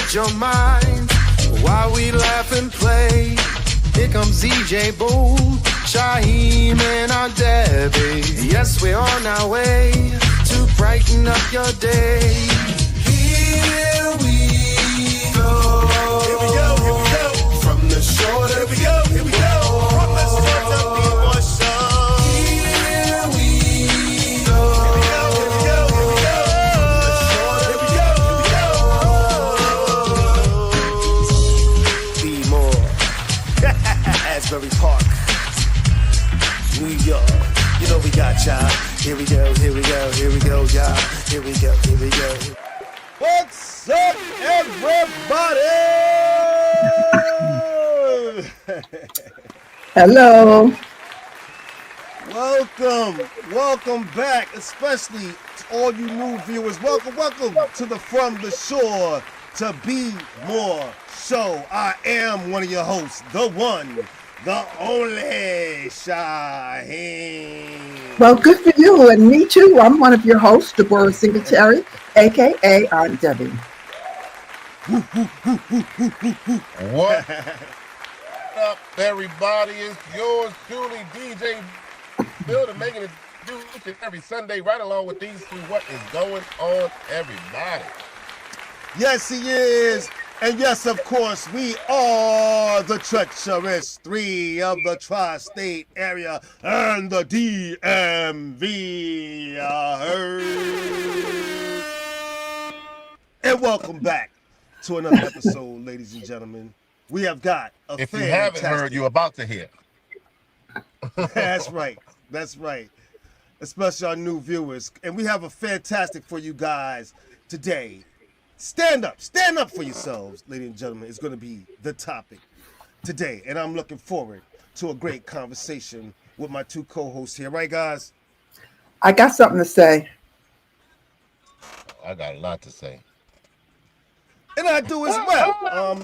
ease your mind while we laugh and play. Here comes DJ Boo, Shaheem and Aunt Debbie. Yes, we're on our way to brighten up your day. Here we go. Here we go, here we go. From the shore to here we go, here we go. From the shore to B-Boy Show. Here we go. Here we go, here we go, here we go. Here we go, here we go. B-More. Asbury Park, New York. You know we got y'all. Here we go, here we go, here we go, y'all. Here we go, here we go. What's up, everybody? Hello. Welcome back, especially to all you new viewers. Welcome to the From the Shore to Be More Show. I am one of your hosts, the one, the only Shaheem. Well, good for you, and me too. I'm one of your hosts, Deborah Singletary, a.k.a. Aunt Debbie. What up, everybody? It's yours truly, DJ Bill, making it do every Sunday right along with these two. What is going on, everybody? Yes, he is. And yes, of course, we are the treacherous three of the tri-state area and the DMV. And welcome back to another episode, ladies and gentlemen. We have got a If you fantastic... haven't heard, you're about to hear. That's right. That's right. Especially our new viewers. And we have a fantastic for you guys today. Stand up for yourselves, ladies and gentlemen. It's going to be the topic today. And I'm looking forward to a great conversation with my two co-hosts here. Right, guys? I got something to say. I got a lot to say. And I do as well.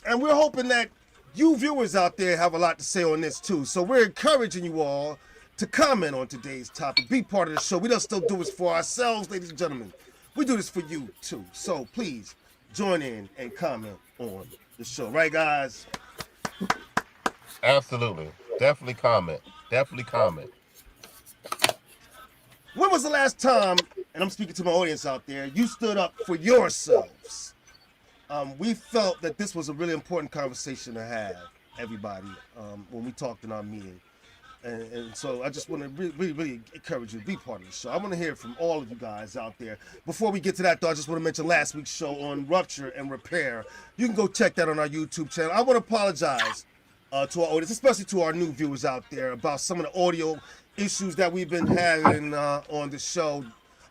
And we're hoping that you viewers out there have a lot to say on this too. So we're encouraging you all to comment on today's topic. Be part of the show. We don't still do this for ourselves, ladies and gentlemen. We do this for you too. So please join in and comment on the show. Right, guys? Absolutely. Definitely comment. When was the last time, and I'm speaking to my audience out there, you stood up for yourselves? We felt that this was a really important conversation to have, everybody, when we talked in our meeting. And so I just want to really encourage you to be part of the show. I want to hear from all of you guys out there. Before we get to that, though, I just want to mention last week's show on rupture and repair. You can go check that on our YouTube channel. I want to apologize to our audience, especially to our new viewers out there, about some of the audio issues that we've been having on the show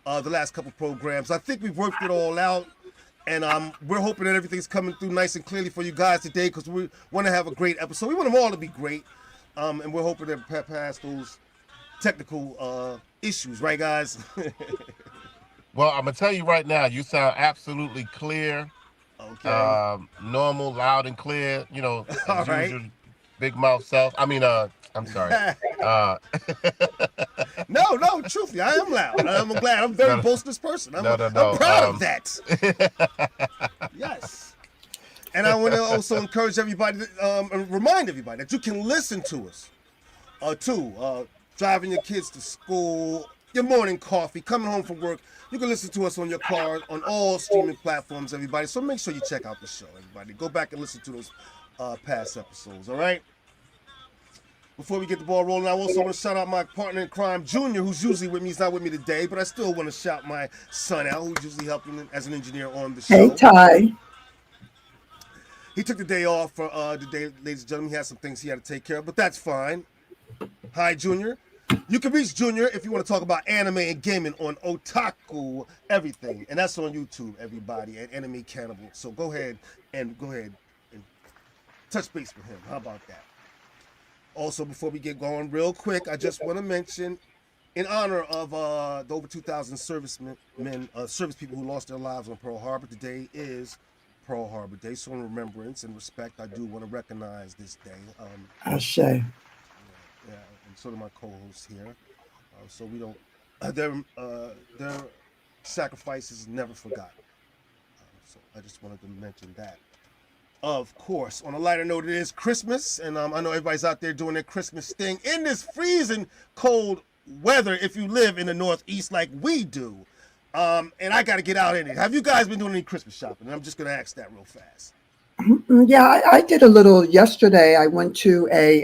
the last couple programs. I think we've worked it all out. And we're hoping that everything's coming through nice and clearly for you guys today because we want to have a great episode. We want them all to be great. And we're hoping to pass those technical issues, right, guys? Well, I'm going to tell you right now, you sound absolutely clear. Okay. Normal, loud and clear, you know, All as right. usual, big mouth self. I mean, I'm sorry. No, truthfully, I am loud. I'm glad. I'm a very boisterous person. I'm proud of that. Yes. And I want to also encourage everybody, and remind everybody that you can listen to us, too. Driving your kids to school, your morning coffee, coming home from work. You can listen to us on your car, on all streaming platforms, everybody. So make sure you check out the show, everybody. Go back and listen to those past episodes, all right? Before we get the ball rolling, I also want to shout out my partner in crime, Junior, who's usually with me. He's not with me today, but I still want to shout my son out, who's usually helping as an engineer on the show. Hey, Ty. He took the day off for today, ladies and gentlemen. He had some things he had to take care of, but that's fine. Hi, Junior. You can reach Junior if you want to talk about anime and gaming on Otaku Everything, and that's on YouTube, everybody, at Anime Cannibal. So go ahead and touch base with him. How about that? Also, before we get going, real quick, I just want to mention, in honor of the over 2,000 service people who lost their lives on Pearl Harbor, today is Pearl Harbor Day. So in remembrance and respect, I do want to recognize this day. Ashe. Yeah, and so do my co-hosts here. So we don't, their sacrifices never forgotten. So I just wanted to mention that. Of course, on a lighter note, it is Christmas, and I know everybody's out there doing their Christmas thing in this freezing cold weather if you live in the Northeast like we do. And I got to get out in it. Have you guys been doing any Christmas shopping? And I'm just going to ask that real fast. Yeah, I did a little yesterday. I went to a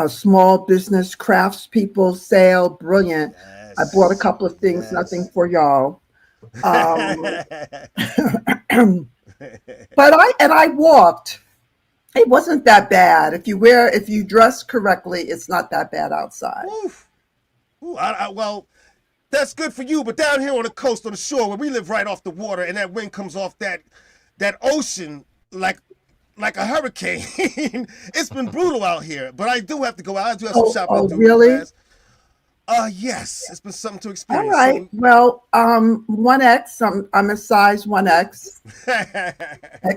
small business craftspeople sale. Brilliant. Yes. I bought a couple of things, Yes. nothing for y'all. But I walked. It wasn't that bad. If you dress correctly, it's not that bad outside. Oof. Ooh, well, that's good for you, but down here on the coast, on the shore, where we live right off the water, and that wind comes off that ocean like a hurricane. It's been brutal out here, but I do have to go out. I do have some shopping to do. Really? Yes, it's been something to All experience. right. Well, 1X. I'm a size 1X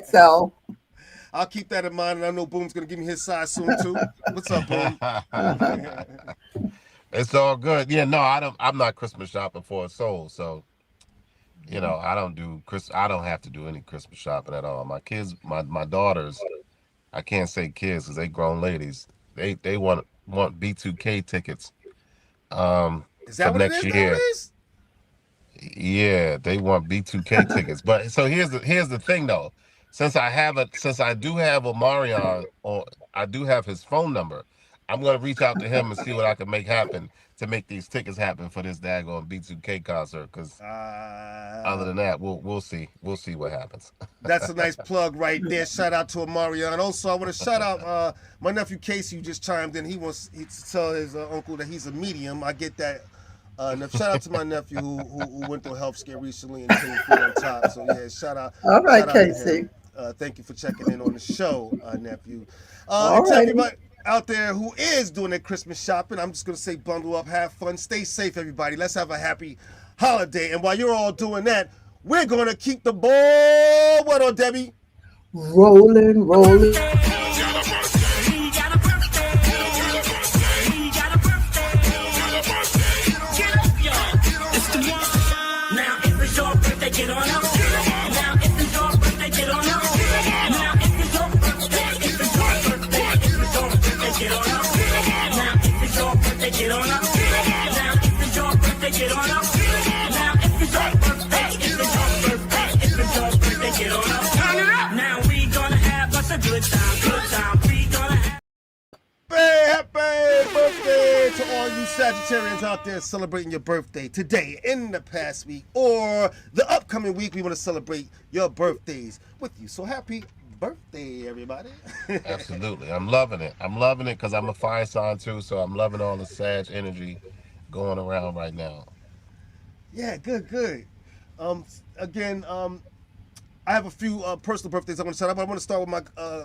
XL. I'll keep that in mind, and I know Boom's gonna give me his size soon too. What's up, Boom? It's all good. Yeah, no, I'm not Christmas shopping for a soul. So, you know, I don't have to do any Christmas shopping at all. My kids, my daughters, I can't say kids because they grown ladies. They want B2K tickets. Is that for what next it is? year. Nowadays? Yeah, they want B2K tickets. But so here's the thing though. Since I do have Omarion, or I do have his phone number, I'm gonna reach out to him and see what I can make happen to make these tickets happen for this daggone B2K concert. Because other than that, we'll see what happens. That's a nice plug right there. Shout out to Omarion. Also, I want to shout out my nephew Casey, who just chimed in. He wants to tell his uncle that he's a medium. I get that. Shout out to my nephew who went through a health scare recently and came through on top. So yeah, shout out. All right, shout out to Casey. him. Thank you for checking in on the show, nephew. All And to righty. everybody out there who is doing their Christmas shopping, I'm just gonna say bundle up, have fun, stay safe, everybody. Let's have a happy holiday. And while you're all doing that, we're gonna keep the ball. What on, Debbie? Rolling. Happy birthday to all you Sagittarians out there celebrating your birthday today, in the past week, or the upcoming week. We want to celebrate your birthdays with you. So happy birthday, everybody. Absolutely. I'm loving it because I'm a fire sign too, so I'm loving all the Sag energy going around right now. Yeah, good. Again, I have a few personal birthdays I want to shout out, but I want to start with my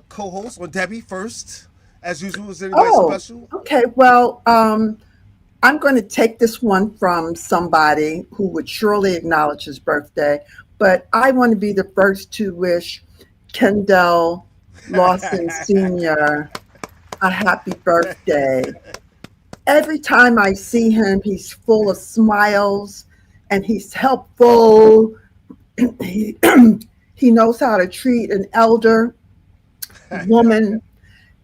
co-host, or Debbie, first. As usual, is there anybody special? Okay. Well, I'm going to take this one from somebody who would surely acknowledge his birthday, but I want to be the first to wish Kendall Lawson Sr. a happy birthday. Every time I see him, he's full of smiles and he's helpful. He knows how to treat an elder woman,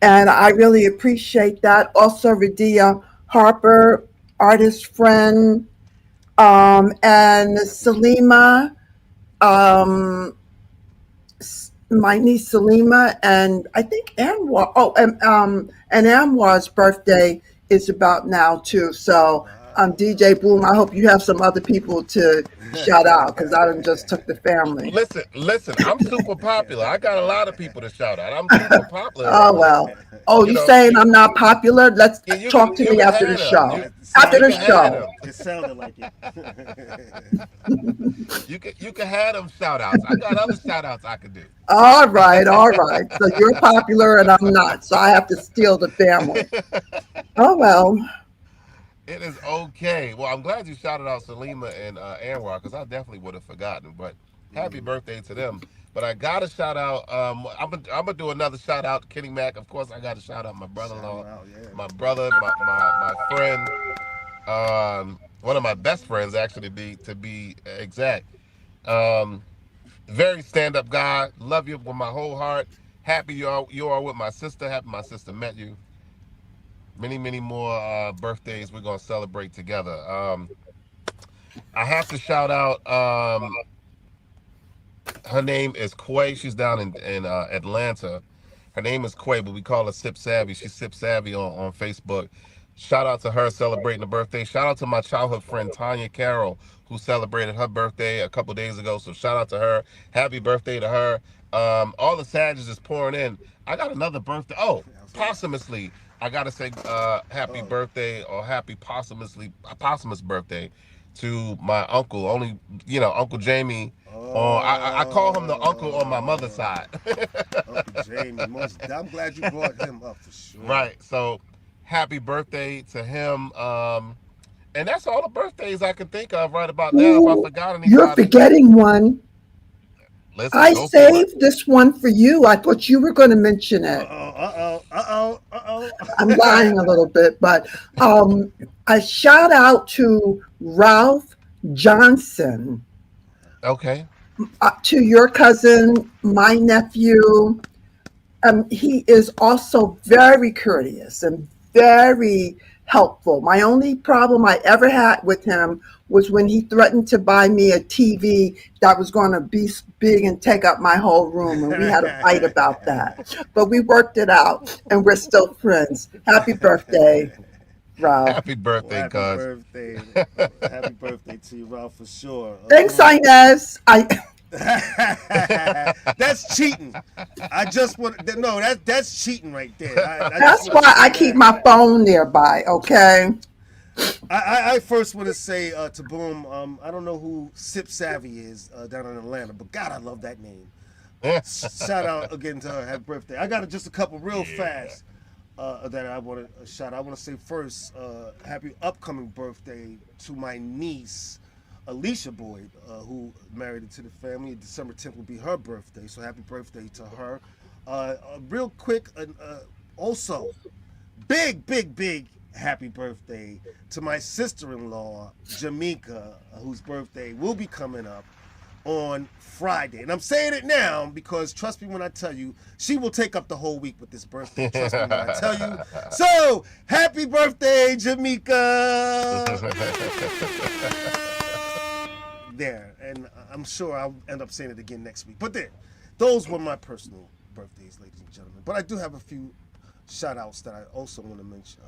and I really appreciate that. Also, Radia Harper, artist friend, and Salima, my niece Salima, and I think Anwar. Oh, and Anwar's birthday is about now too. So, DJ Boom, I hope you have some other people to shout out, because I just took the family. Listen, I'm super popular. I got a lot of people to shout out. I'm super popular. Oh, well. Oh, you saying I'm not popular? Let's talk to me after the show. After the show. It sounded like it. You can have them shout outs. I got other shout outs I could do. All right. So you're popular and I'm not. So I have to steal the family. Oh, well. It is okay. Well, I'm glad you shouted out Salima and Anwar, because I definitely would have forgotten. But happy birthday to them. But I got to shout out, I'm gonna do another shout out to Kenny Mack. Of course, I got to shout out my brother-in-law, my brother, my friend, one of my best friends, actually, to be exact. Very stand-up guy. Love you with my whole heart. Happy you are with my sister. Happy my sister met you. Many, many more birthdays we're gonna celebrate together. I have to shout out. Her name is Quay. She's down in Atlanta. Her name is Quay, but we call her Sip Savvy. She's Sip Savvy on Facebook. Shout out to her celebrating the birthday. Shout out to my childhood friend Tanya Carroll, who celebrated her birthday a couple days ago. So shout out to her. Happy birthday to her. All the Sages is pouring in. I got another birthday. Oh, posthumously, I gotta say happy birthday or happy posthumous birthday to my uncle. Only Uncle Jamie. I call him the uncle on my mother's side. Uncle Jamie, I'm glad you brought him up for sure. Right. So happy birthday to him. And that's all the birthdays I can think of right about now. If I forgot anybody, you're forgetting one. I go for it. saved this one for you. I thought you were going to mention it. I'm lying a little bit, but a shout out to Ralph Johnson, Okay. to your cousin, my nephew. He is also very courteous and very helpful. My only problem I ever had with him was when he threatened to buy me a TV that was going to be big and take up my whole room, and we had a fight about that. But we worked it out, and we're still friends. Happy birthday, Ralph. Happy birthday, Happy cuz. birthday. Happy birthday to you, Ralph, for sure. Thanks, Inez. That's cheating. I just want no. That's cheating right there. That's why I keep my phone nearby. Okay. I first want to say to Boom. I don't know who Sip Savvy is down in Atlanta, but God, I love that name. Shout out again to her. Happy birthday. I got just a couple real fast that I want to shout out. I want to say first, happy upcoming birthday to my niece, Alicia Boyd, who married into the family. December 10th will be her birthday, so happy birthday to her. Real quick, also, big happy birthday to my sister-in-law, Jamaica, whose birthday will be coming up on Friday. And I'm saying it now because trust me when I tell you, she will take up the whole week with this birthday. Trust me when I tell you. So, happy birthday, Jamaica! There, and I'm sure I'll end up saying it again next week. But there, those were my personal birthdays, ladies and gentlemen. But I do have a few shout outs that I also want to mention.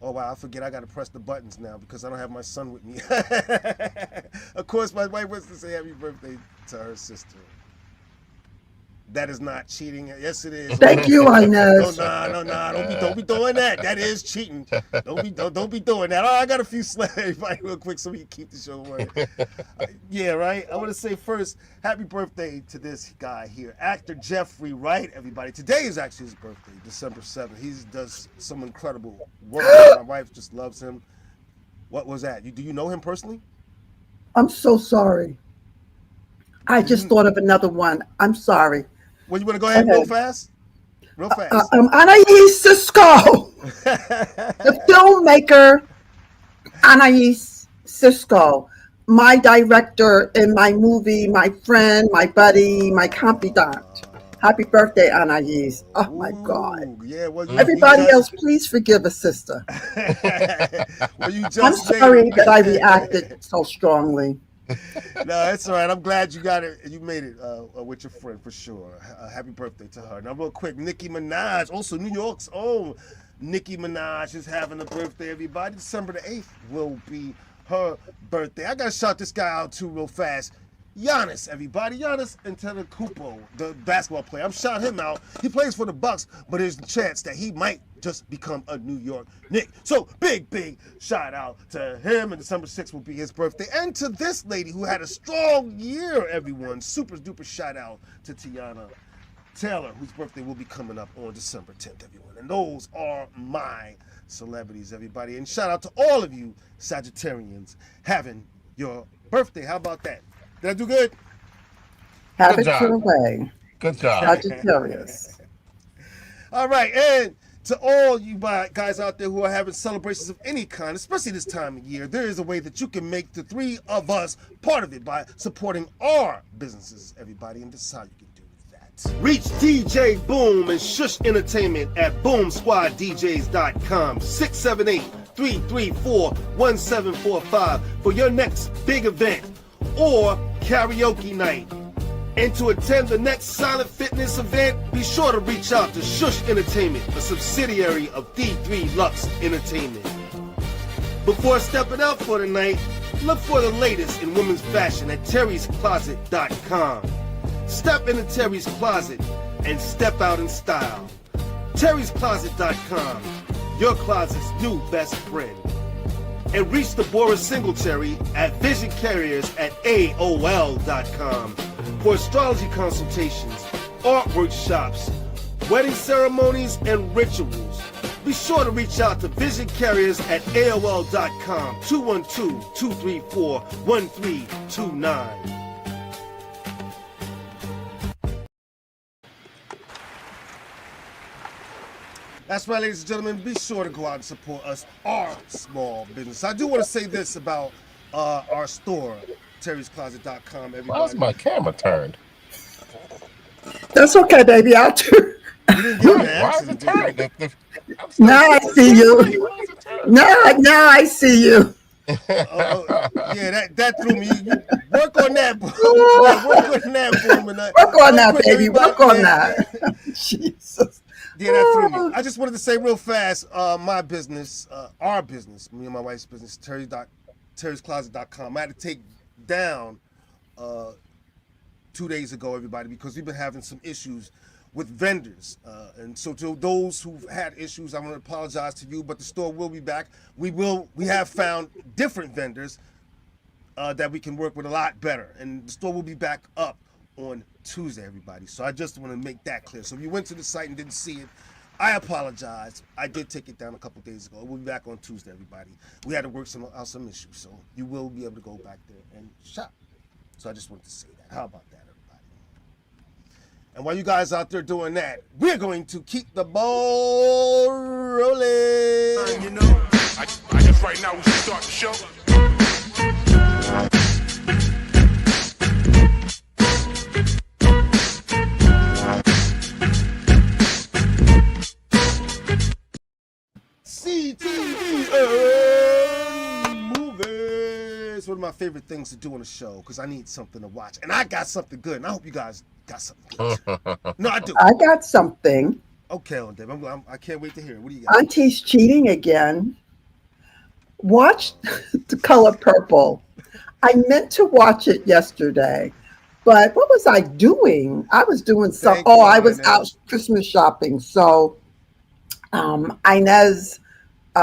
Oh wow, I forget I gotta press the buttons now because I don't have my son with me. Of course, my wife wants to say happy birthday to her sister. That is not cheating. Yes, it is. Thank you, Inez. No. Don't be doing that. That is cheating. Don't be doing that. Oh, I got a few slaves real quick so we can keep the show running. Yeah, right. I want to say first, happy birthday to this guy here, actor Jeffrey Wright. Everybody, today is actually his birthday, December 7th. He does some incredible work. My wife just loves him. What was that? Do you know him personally? I'm so sorry. I just thought of another one. I'm sorry. Well, you want to go ahead real fast? Real fast. Anais Cisco, the filmmaker Anais Cisco, my director in my movie, my friend, my buddy, my confidant. Happy birthday, Anais. Oh, my God. Yeah, well, everybody else, please forgive a sister. Well, I'm sorry that I reacted so strongly. No, that's all right. I'm glad you got it. You made it with your friend for sure. Happy birthday to her. Now, real quick, Nicki Minaj, also New York's own Nicki Minaj is having a birthday. Everybody, December the 8th will be her birthday. I gotta shout this guy out too, real fast. Giannis, everybody. Giannis Antetokounmpo, the basketball player. I'm shouting him out. He plays for the Bucks, but there's a chance that he might just become a New York Knick. So big shout out to him. And December 6th will be his birthday. And to this lady who had a strong year, everyone. Super duper shout out to Tiana Taylor, whose birthday will be coming up on December 10th, everyone. And those are my celebrities, everybody. And shout out to all of you Sagittarians having your birthday. How about that? Did I do good? Have it your way. Good job. Sagittarius. All right, and To all you guys out there who are having celebrations of any kind, especially this time of year, there is a way that you can make the three of us part of it by supporting our businesses, everybody, and this is how you can do that. Reach DJ Boom and Shush Entertainment at boomsquaddjs.com, 678-334-1745 for your next big event or karaoke night. And to attend the next Silent Fitness event, be sure to reach out to Shush Entertainment, a subsidiary of D3 Lux Entertainment. Before stepping out for the night, look for the latest in women's fashion at terryscloset.com. Step into Terry's Closet and step out in style. terryscloset.com, your closet's new best friend. And reach the Boris Singletary at visioncarriers@aol.com for astrology consultations, art workshops, wedding ceremonies, and rituals. Be sure to reach out to visioncarriers@aol.com, 212-234-1329. That's right, ladies and gentlemen. Be sure to go out and support us, our small business. I do want to say this about our store, terryscloset.com. Why's my camera turned? That's okay, baby. I'll turn. You didn't get an Why is it accident, turned? Now I see you. Now I see you. Yeah, that threw me. You work on that, boom. Work on that, boom. Work on that, baby. Work on that. Jesus. Yeah, that threw me. I just wanted to say real fast, my business, our business, me and my wife's business, terryscloset.com. I had to take down 2 days ago, everybody, because we've been having some issues with vendors. And so to those who've had issues, I want to apologize to you, but the store will be back. We have found different vendors that we can work with a lot better. And the store will be back up on Tuesday, everybody. So I just want to make that clear. So if you went to the site and didn't see it, I apologize. I did take it down a couple days ago. We'll be back on Tuesday, everybody. We had to work out some issues, so you will be able to go back there and shop. So I just wanted to say that. How about that, everybody? And while you guys out there doing that, we're going to keep the ball rolling. You know, I guess right now we should start the show. Movies. One of my favorite things to do on the show because I need something to watch, and I got something good. And I hope you guys got something good. No, I do. I got something. Okay, on Dave. I can't wait to hear it. What do you got? Auntie's cheating again. Watch The Color Purple. I meant to watch it yesterday, but what was I doing? I was doing some. Thank you, I was Inez. out Christmas shopping. So Inez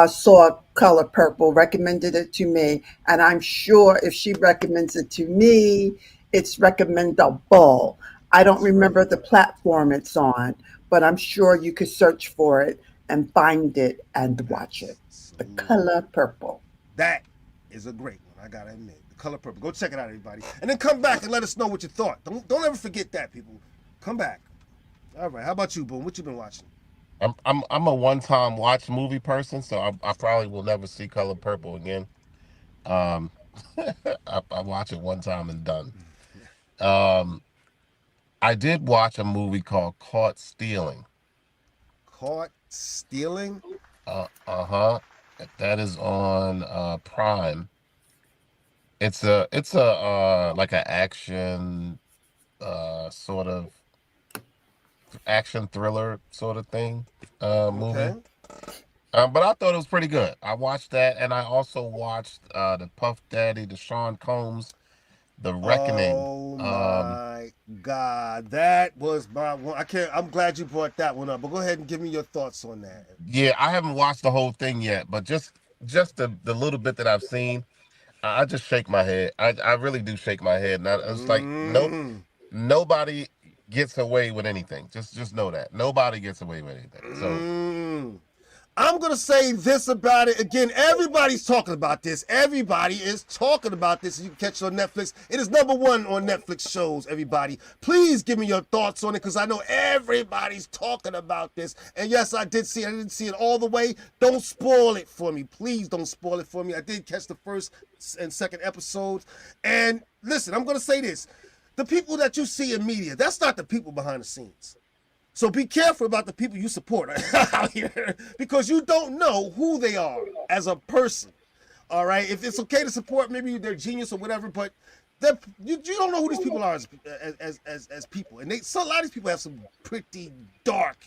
saw Color Purple, recommended it to me, and I'm sure if she recommends it to me, it's recommendable. I don't remember the platform it's on, but I'm sure you could search for it and find it and watch it. The Color Purple. That is a great one. I gotta admit, The Color Purple. Go check it out, everybody, and then come back and let us know what you thought. Don't ever forget that, people. Come back. All right. How about you, Boom? What you been watching? I'm a one-time watch movie person, so I probably will never see Color Purple again. I watch it one time and done. I did watch a movie called Caught Stealing. Caught Stealing? That is on Prime. It's a like an action sort of action thriller sort of thing movie. Okay. But I thought it was pretty good. I watched that, and I also watched the Puff Daddy, the Sean Combs, The Reckoning. Oh my God, that was my one. I'm glad you brought that one up. But go ahead and give me your thoughts on that. Yeah, I haven't watched the whole thing yet, but just the little bit that I've seen, I just shake my head. I really do shake my head, and it's like nobody gets away with anything. Just know that nobody gets away with anything. So I'm going to say this about it. Again, everybody's talking about this. Everybody is talking about this. You can catch it on Netflix. It is #1 on Netflix shows, everybody. Please give me your thoughts on it because I know everybody's talking about this. And yes, I did see it. I didn't see it all the way. Don't spoil it for me. Please don't spoil it for me. I did catch the first and second episodes. And listen, I'm going to say this. The people that you see in media, that's not the people behind the scenes. So be careful about the people you support out here because you don't know who they are as a person. All right. If it's okay to support, maybe they're genius or whatever, but you don't know who these people are as people. And a lot of these people have some pretty dark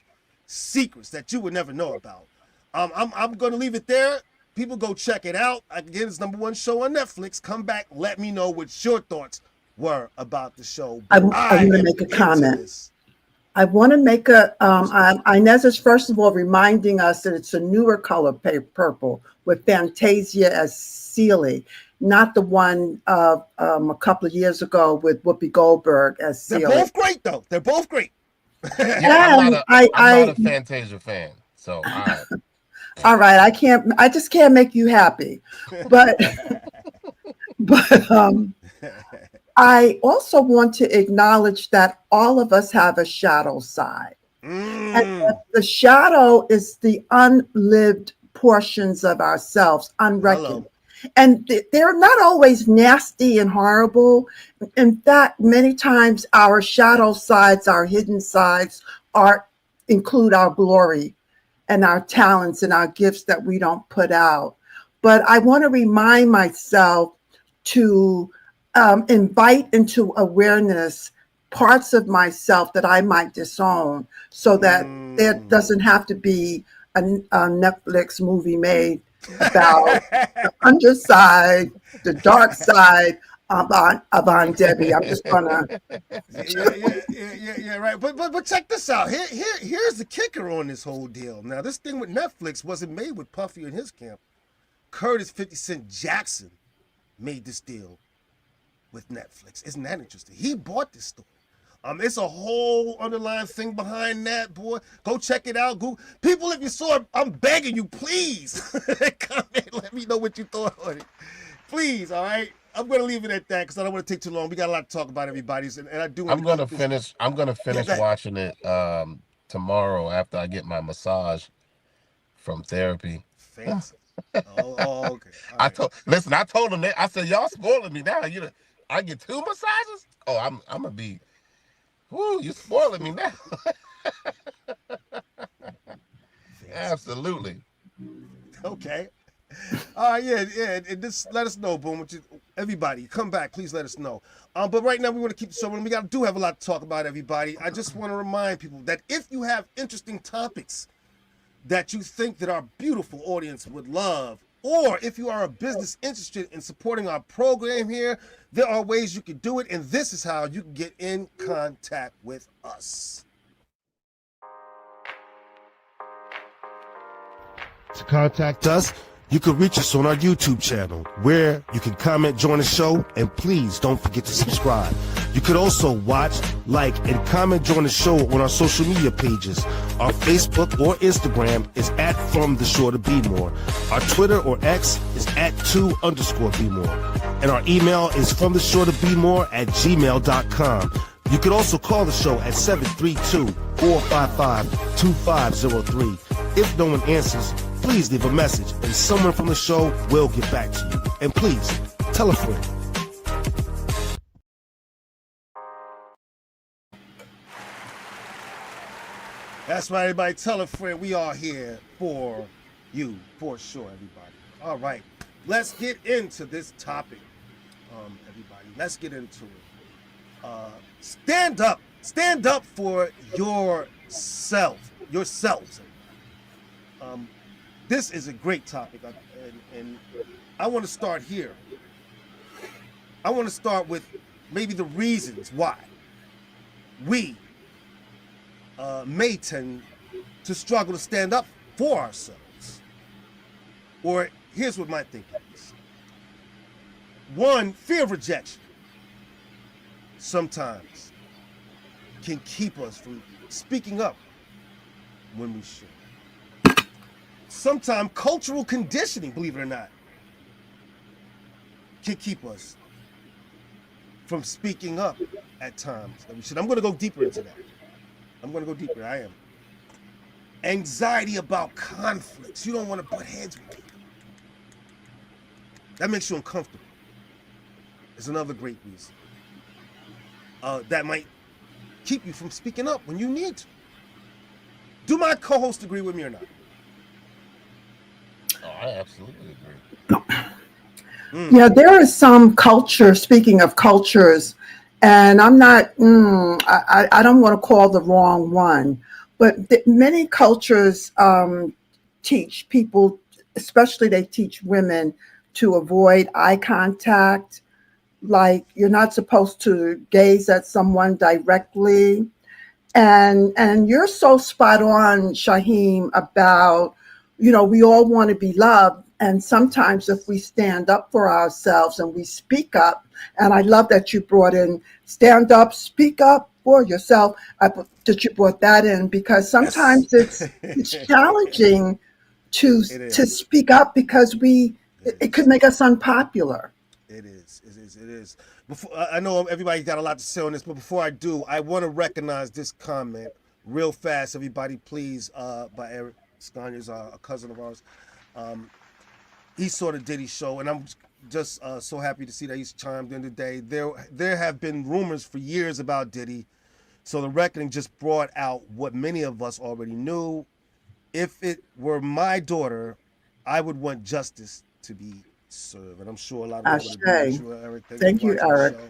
secrets that you would never know about. I'm going to leave it there. People go check it out. Again, it's #1 show on Netflix. Come back. Let me know what your thoughts were about the show. I'm going to make a comment. I want to make Inez is first of all reminding us that it's a newer color, purple, with Fantasia as Celie, not the one a couple of years ago with Whoopi Goldberg as Celie. They're both great, though. They're both great. Yeah, I'm not a Fantasia fan, so all right. All right, I just can't make you happy, but I also want to acknowledge that all of us have a shadow side. And the shadow is the unlived portions of ourselves, unreckoned. And they're not always nasty and horrible. In fact, many times our shadow sides, our hidden sides, include our glory and our talents and our gifts that we don't put out. But I want to remind myself to invite into awareness parts of myself that I might disown so that there doesn't have to be a Netflix movie made about the underside, the dark side of Aunt Debbie. I'm just gonna yeah, right. But check this out. Here's the kicker on this whole deal. Now, this thing with Netflix wasn't made with Puffy and his camp. Curtis 50 Cent Jackson made this deal with Netflix. Isn't that interesting? He bought this story. It's a whole underlying thing behind that, boy. Go check it out. People, if you saw it, I'm begging you, please comment. Let me know what you thought on it. Please, all right? I'm going to leave it at that because I don't want to take too long. We got a lot to talk about, everybody. And I do. I'm going to finish watching it tomorrow after I get my massage from therapy. Fancy. Oh, okay. I told him that. I said, y'all spoiling me now. I get 2 massages? Oh, I'm gonna be. Woo, you spoiling me now. Absolutely. Okay. Yeah. And just let us know, Boom. Everybody, come back. Please let us know. But right now we want to keep the show running. We do have a lot to talk about, everybody. I just want to remind people that if you have interesting topics that you think that our beautiful audience would love, or if you are a business interested in supporting our program here, there are ways you can do it, and this is how you can get in contact with us. To contact us, you can reach us on our YouTube channel, where you can comment, join the show, and please don't forget to subscribe. You could also watch, like, and comment, join the show on our social media pages. Our Facebook or Instagram is @FromTheShoreToBeMore. Our Twitter or X is @2_BeMore. And our email is FromTheShoreToBeMore@gmail.com. You could also call the show at 732-455-2503. If no one answers, please leave a message and someone from the show will get back to you. And please, tell a friend. That's right, everybody. Tell a friend. We are here for you, for sure, everybody. All right, let's get into this topic, everybody. Let's get into it. Stand up for yourselves. This is a great topic, and I want to start here. I want to start with maybe the reasons why we may tend to struggle to stand up for ourselves. Or here's what my thinking is. One, fear of rejection sometimes can keep us from speaking up when we should. sometimes cultural conditioning, believe it or not, can keep us from speaking up at times that we should. I'm going to go deeper into that. I am. Anxiety about conflicts. You don't want to butt heads with people. That makes you uncomfortable. It's another great reason. That might keep you from speaking up when you need to. Do my co-host agree with me or not? Oh, I absolutely agree. Yeah, there is some culture, speaking of cultures, and I'm not, I don't want to call the wrong one, but many cultures teach people, especially they teach women, to avoid eye contact. Like you're not supposed to gaze at someone directly. And you're so spot on, Shaheem, about, we all want to be loved. And sometimes if we stand up for ourselves and we speak up, and I love that you brought in stand up, speak up for yourself, that you brought that in, because sometimes it's challenging to speak up because it could make us unpopular. It is. Before, I know everybody's got a lot to say on this, but before I do, I want to recognize this comment real fast. Everybody, please, by Eric Scania's a cousin of ours. He saw the Diddy show, and I'm just so happy to see that he's chimed in today. There have been rumors for years about Diddy, so the reckoning just brought out what many of us already knew. If it were my daughter, I would want justice to be served, and I'm sure a lot of people agree with you, Eric. Thank you, Eric. Yeah,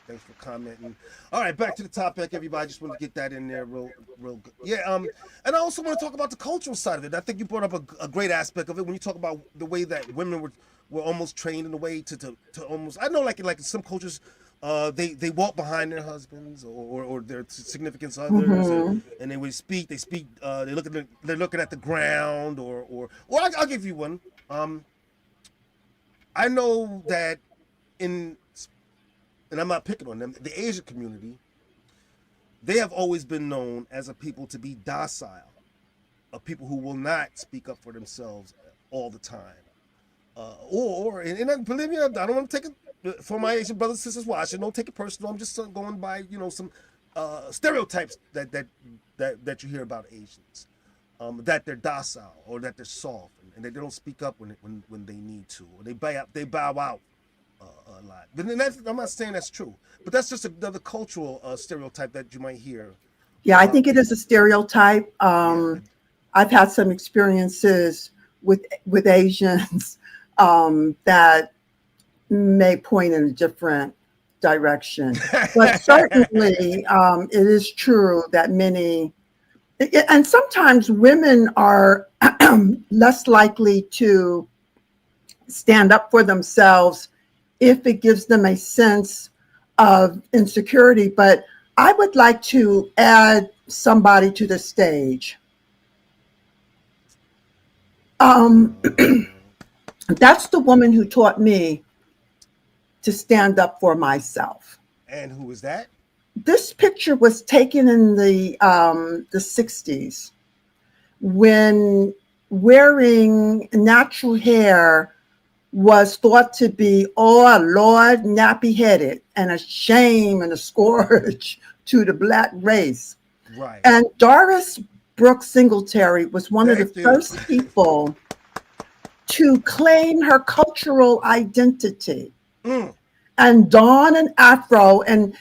thanks for commenting. All right, back to the topic, everybody. Just want to get that in there real good. Yeah, and I also want to talk about the cultural side of it. I think you brought up a great aspect of it when you talk about the way that women were almost trained in a way to almost, I know, like in some cultures, they walk behind their husbands or their significant others, and they would speak. They speak. They're looking at the ground, or I'll give you one. I know that and I'm not picking on them, the Asian community, they have always been known as a people to be docile, a people who will not speak up for themselves all the time. And believe me, I don't want to take it for my Asian brothers and sisters watching. Don't take it personal. I'm just going by, some stereotypes that you hear about Asians, that they're docile or that they're soft and they don't speak up when they need to, or they bow out a lot. But then I'm not saying that's true, but that's just another cultural stereotype that you might hear. Yeah, I think it is a stereotype. I've had some experiences with Asians that may point in a different direction, but certainly it is true that many, and sometimes women are less likely to stand up for themselves if it gives them a sense of insecurity. But I would like to add somebody to the stage. That's the woman who taught me to stand up for myself. And who was that? This picture was taken in the 60s when wearing natural hair was thought to be, oh Lord, nappy-headed and a shame and a scourge to the Black race. Right. And Doris Brooks Singletary was one of the first people to claim her cultural identity. And don an afro, and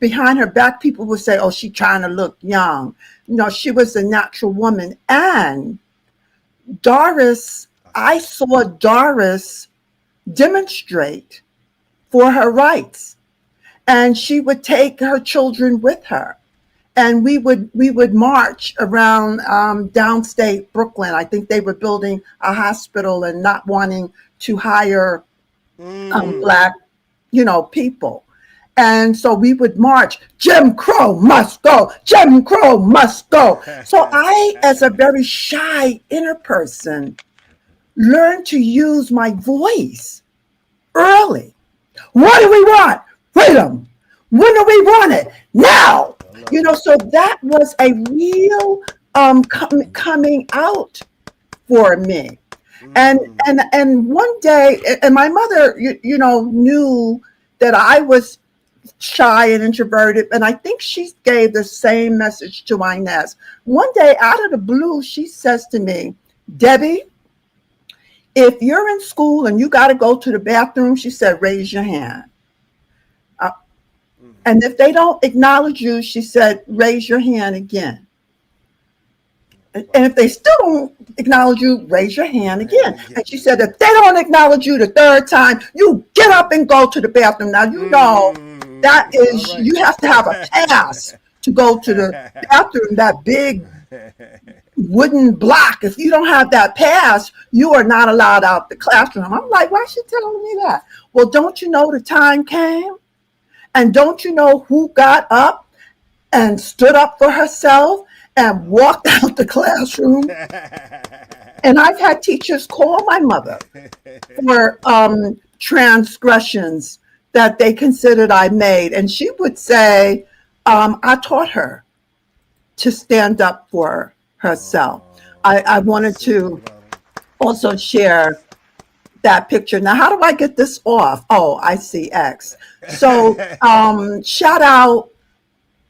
behind her back, people would say, oh, she's trying to look young. No, she was a natural woman. And Doris, I saw Doris demonstrate for her rights. And she would take her children with her. And we would march around downstate Brooklyn. I think they were building a hospital and not wanting to hire Black people. And so we would march, Jim Crow must go, Jim Crow must go. So I, as a very shy inner person, learned to use my voice early. What do we want? Freedom. When do we want it? Now. So that was a real coming out for me. And one day, and my mother, knew that I was shy and introverted, and I think she gave the same message to Inez. One day, out of the blue, she says to me, "Debbie, if you're in school and you got to go to the bathroom," she said, "raise your hand. And if they don't acknowledge you," she said, "raise your hand again. And if they still don't acknowledge you, raise your hand again." And she said, "If they don't acknowledge you the third time, you get up and go to the bathroom." Now, that is, you have to have a pass to go to the bathroom, that big wooden block. If you don't have that pass, you are not allowed out the classroom. I'm like, why is she telling me that? Well, don't you know the time came? And don't you know who got up and stood up for herself and walked out the classroom? And I've had teachers call my mother for transgressions that they considered I made. And she would say, I taught her to stand up for herself. I wanted to also share that picture. Now, how do I get this off? Oh, I see X. So shout out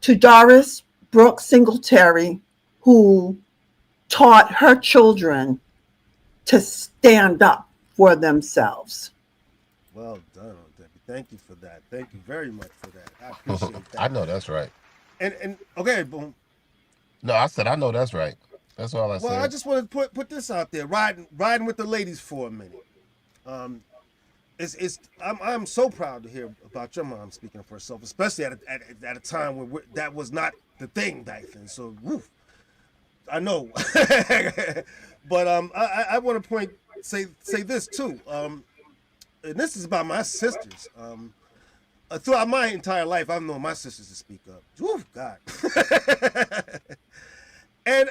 to Doris Brooks Singletary, who taught her children to stand up for themselves. Well done, Debbie. Thank you for that. Thank you very much for that. I appreciate that. I know that's right. And okay, boom. No, I said I know that's right. That's all I said. Well, I just want to put this out there. Riding with the ladies for a minute. I'm so proud to hear about your mom speaking for herself, especially at a time where that was not the thing back then. So, woof, I know. But I want to say this too. And this is about my sisters. Throughout my entire life, I've known my sisters to speak up. Woof, God. And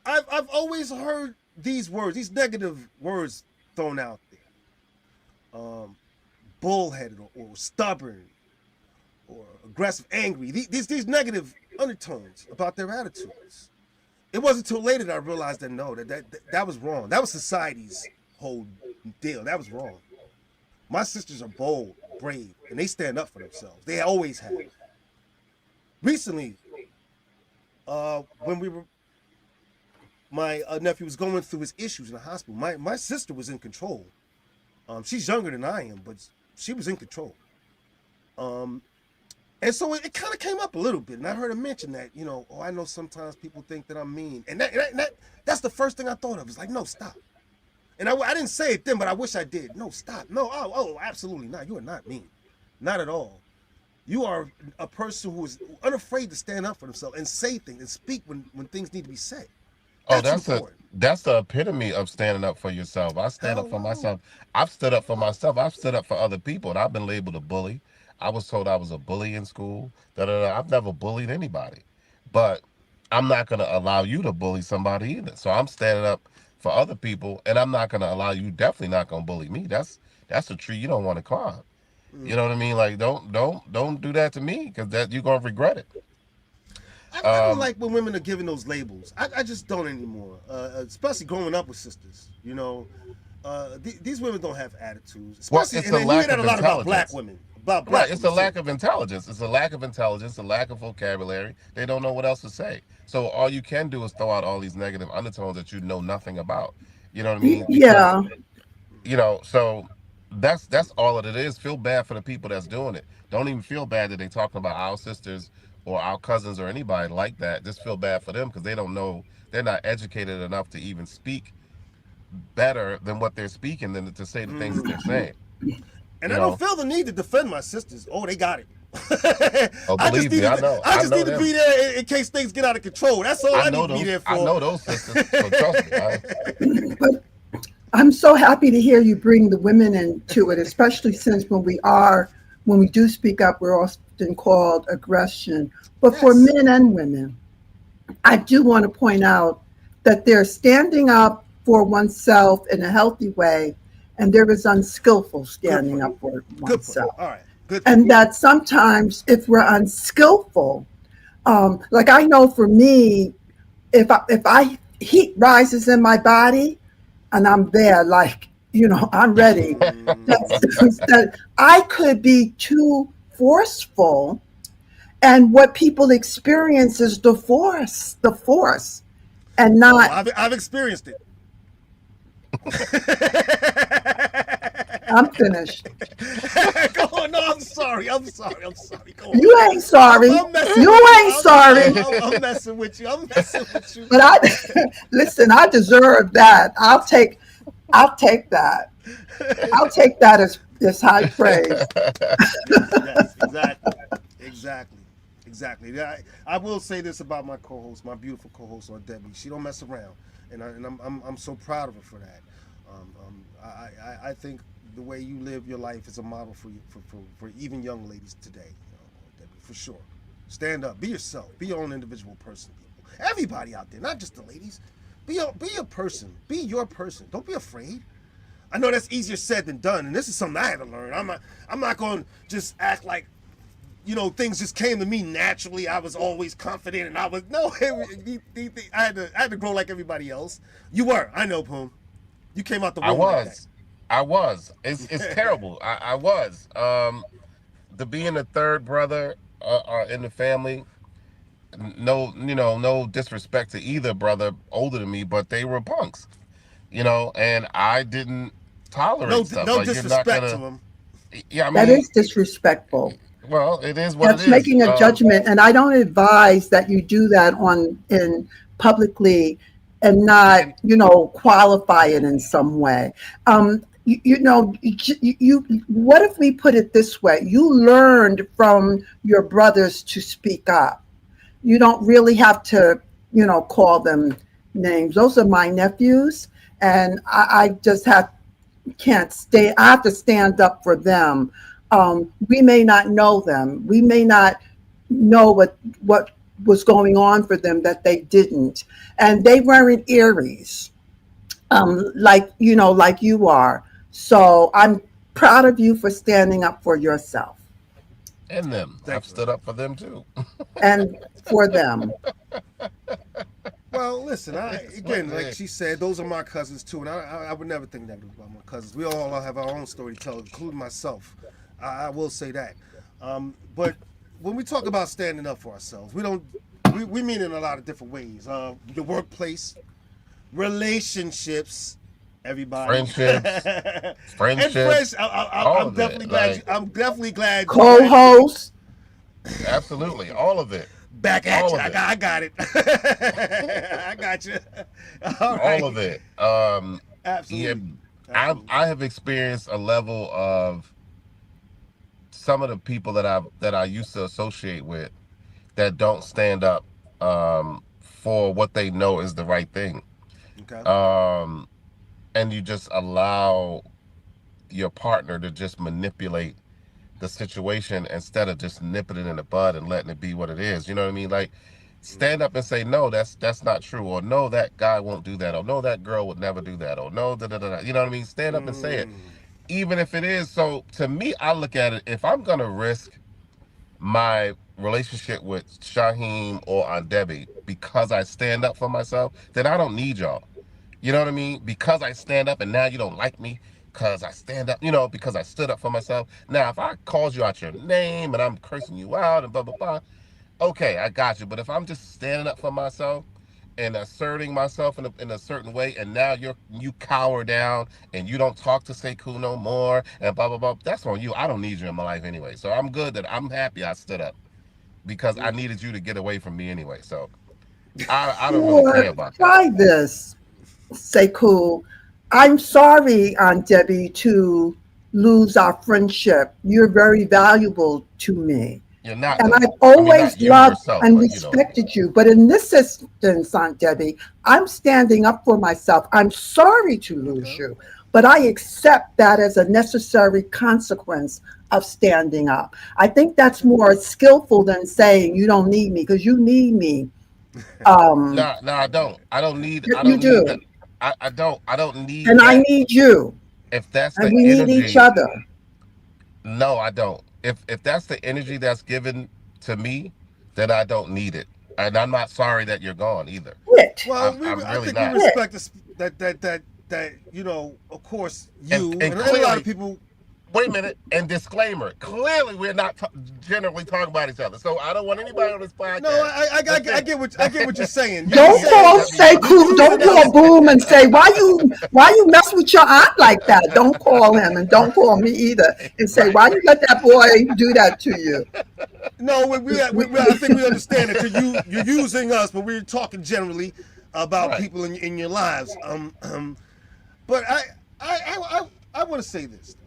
I've always heard these negative words thrown out there. Bullheaded or stubborn or aggressive, angry. These negative undertones about their attitudes. It wasn't until later that I realized that no, that was wrong. That was society's whole deal. That was wrong. My sisters are bold, brave, and they stand up for themselves. They always have. Recently, when my nephew was going through his issues in the hospital, my sister was in control. She's younger than I am, but she was in control. And so it kind of came up a little bit, and I heard her mention that, I know sometimes people think that I'm mean, and that's the first thing I thought of. It's like, no, stop. And I didn't say it then, but I wish I did. No, stop. No, oh, absolutely not. You are not mean, not at all. You are a person who is unafraid to stand up for themselves and say things and speak when things need to be said. That's the epitome of standing up for yourself. I stand up for myself. I've stood up for myself. I've stood up for other people, and I've been labeled a bully. I was told I was a bully in school. I've never bullied anybody, but I'm not going to allow you to bully somebody either. So I'm standing up for other people, and I'm not going to allow you. Definitely not going to bully me. That's a tree you don't want to climb. You know what I mean? Like don't do that to me, because you're going to regret it. I don't like when women are given those labels. I just don't anymore. Especially growing up with sisters. These women don't have attitudes. Especially, it's the lack of intelligence. About black women. Right, it's the lack of intelligence. It's a lack of intelligence, a lack of vocabulary. They don't know what else to say. So all you can do is throw out all these negative undertones that you know nothing about. You know what I mean? Yeah. So that's all that it is. Feel bad for the people that's doing it. Don't even feel bad that they're talking about our sisters or our cousins or anybody like that. Just feel bad for them, because they don't know. They're not educated enough to even speak better than what they're speaking, than to say the things that they're saying. And I don't feel the need to defend my sisters. Oh, they got it. Oh, believe me, I know. I just need to be there in case things get out of control. That's all I need to be there for. I know those sisters, so trust me. But I'm so happy to hear you bring the women into it, especially since when we do speak up, we're often called aggression. But for men and women, I do want to point out that they're standing up for oneself in a healthy way, and there is unskillful standing up for oneself. All right. Good. And that sometimes if we're unskillful, like I know for me, if heat rises in my body, and I'm there, like, I'm ready. Mm, That I could be too forceful, and what people experience is the force, and oh, not. I've experienced it. I'm finished. Go on. No, I'm sorry. I'm sorry. I'm sorry. Go on. You ain't sorry. I'm messing with You you. ain't sorry. I'm messing with you. I'm messing with you. But listen. I deserve that. I'll take that. I'll take that as high praise. Yes, exactly. Exactly. Exactly. Yeah, I will say this about my co-host, my beautiful co-host, on Debbie. She don't mess around, and I'm so proud of her for that. I think the way you live your life is a model for you for even young ladies today, Debbie, for sure. Stand up, be yourself, be your own individual person. People, everybody out there, not just the ladies. Be a person, be your person. Don't be afraid. I know that's easier said than done, and this is something I had to learn. I'm not going to just act like things just came to me naturally. I was always confident, and I was no. I had to grow like everybody else. You were, I know, Poom. You came out the I womb like that. was. I was. It's terrible. I was. The being the third brother in the family. No, no disrespect to either brother older than me, but they were punks. And I didn't No, tolerate stuff. no Like you're not disrespect to gonna. him. Yeah, I That mean, is disrespectful. well, it is what it That's is. making a judgment, and I don't advise that you do that in publicly, and not qualify it in some way. What if we put it this way? You learned from your brothers to speak up. You don't really have to call them names. Those are my nephews, and I just can't stay. I have to stand up for them. We may not know them. We may not know what was going on for them that they didn't, and they weren't Aries, like like you are. So I'm proud of you for standing up for yourself And them. I've Thank you. stood up for them too. and for them. Well, listen. Again, Hey. like she said, those are my cousins too, and I would never think that about my cousins. We all have our own story to tell, including myself. I will say that. But when we talk about standing up for ourselves, we don't. We mean it in a lot of different ways. The workplace, relationships, everybody, Friendships, and friendships, friends. all I'm of definitely it. glad. Like, I'm definitely glad. Co-host. absolutely, all of it. Back at All you. of it. I got it. I got you. All right. All of it. Yeah, Absolutely. Absolutely. I have experienced a level of some of the people that I used to associate with that don't stand up for what they know is the right thing. Okay. Um, and you just allow your partner to just manipulate the situation instead of just nipping it in the bud and letting it be what it is. You know what I mean? Like stand up and say, no, that's not true, or no, that guy won't do that, or no, that girl would never do that, or no, da da da da. You know what I mean? Stand up and say it. Mm, Even if it is. So to me, I look at it, if I'm gonna risk my relationship with Shaheem or Aunt Debbie because I stand up for myself, then I don't need y'all. You know what I mean? Because I stand up and now you don't like me because I stand up, because I stood up for myself. Now, if I called you out your name and I'm cursing you out and blah, blah, blah, okay, I got you. But if I'm just standing up for myself and asserting myself in a certain way, and now you cower down and you don't talk to Sekou no more and blah, blah, blah, that's on you. I don't need you in my life anyway. So I'm happy I stood up because I needed you to get away from me anyway. So I don't really care Or about that. try this. Say cool. I'm sorry, Aunt Debbie, to lose our friendship. You're very valuable to me. You're not And though. I've I mean, always not you loved yourself, and but respected you. But in this instance, Aunt Debbie, I'm standing up for myself. I'm sorry to lose okay. you, but I accept that as a necessary consequence of standing up. I think that's more skillful than saying you don't need me, because you need me. Um, No, I don't. I you don't need that. do. I don't need And I that. need you. If that's And the we need each energy, other. no, I don't. If that's the energy that's given to me, then I don't need it. And I'm not sorry that you're gone either. Quit. Well, I'm I really think we not. Quit. respect that that of course, you And and a lot clearly- of people. Wait a minute, and disclaimer. Clearly, we're not generally talking about each other. So I don't want anybody on this podcast. No, I get what you're saying. Don't call Boom and say why you mess with your aunt like that. Don't call him and don't call me either and say why you let that boy do that to you. No, I think we understand that you're using us, but we're talking generally about people in your lives. But I want to say this.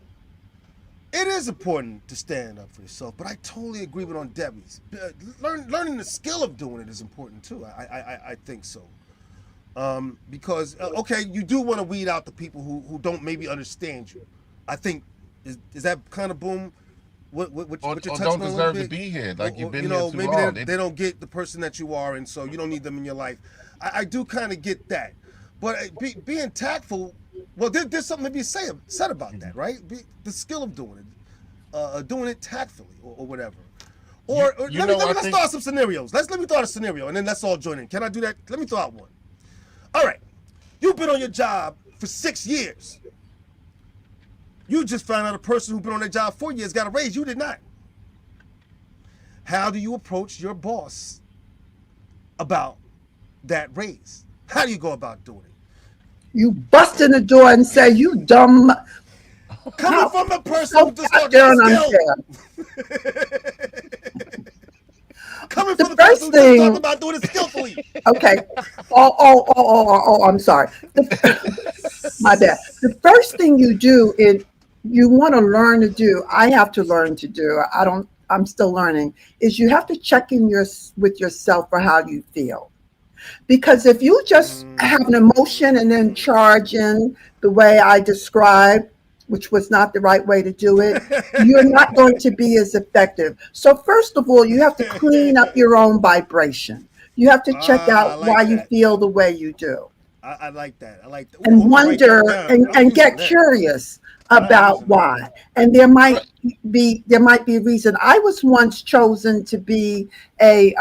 It is important to stand up for yourself, but I totally agree with on Debbie's. Learning the skill of doing it is important too. I think so. Because okay, you do want to weed out the people who don't maybe understand you. I think is that kind of Boom? What you're touching don't on deserve to be here. Like you've been here too maybe long. They don't get the person that you are, and so you don't need them in your life. I do kind of get that, but being tactful. Well, there's something to be said about that, right? The skill of doing it tactfully or whatever. Or let's throw out some scenarios. Let me throw out a scenario, and then let's all join in. Can I do that? Let me throw out one. All right, you've been on your job for 6 years. You just found out a person who's been on their job 4 years got a raise. You did not. How do you approach your boss about that raise? How do you go about doing it? You bust in the door and say, "You dumb." Coming from a person who just got there and Coming from the person who just talked about doing it skillfully. Okay. I'm sorry. My bad. The first thing you do is you want to learn to do. I have to learn to do. I'm still learning. Is you have to check in with yourself for how you feel. Because if you just have an emotion and then charge in the way I described, which was not the right way to do it, you're not going to be as effective. So first of all, you have to clean up your own vibration. You have to check out why you feel the way you do. I like that. And wonder and get curious about why. And there might be a reason. I was once chosen to be a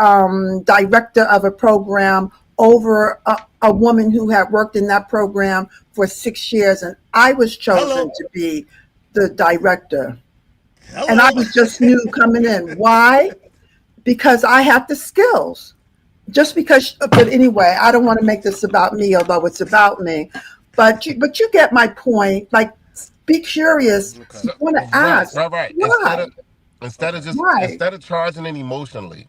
director of a program over a woman who had worked in that program for 6 years, and I was chosen to be the director. And I was just new coming in. Why? Because I have the skills. But anyway, I don't want to make this about me, although it's about me. But you get my point. Like, be curious. Okay. You want to ask. Right. Why? Instead of charging it emotionally,